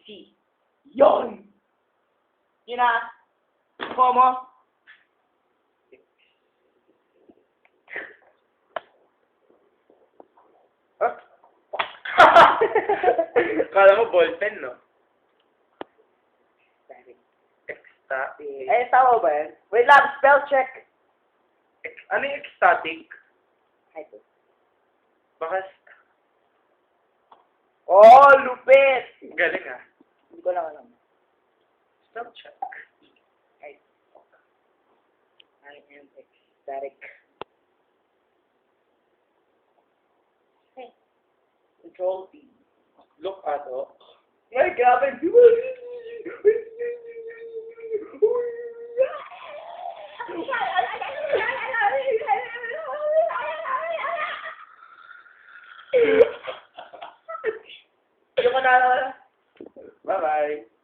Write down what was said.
sexy. Yon! Yun na. Kuha mo. Huh? Kala mo ballpen, no? Ecstatic. Eh, tama ba yan? Wait lang, spell check. Ano yung ecstatic? Ay, ito. Baka Oh, lupit! galing ah. Hindi ko lang alam. Spell check. Ay, I am ecstatic. Hey, Control P. Look at oh. Ay, grabe. Yung ka na. Bye-bye.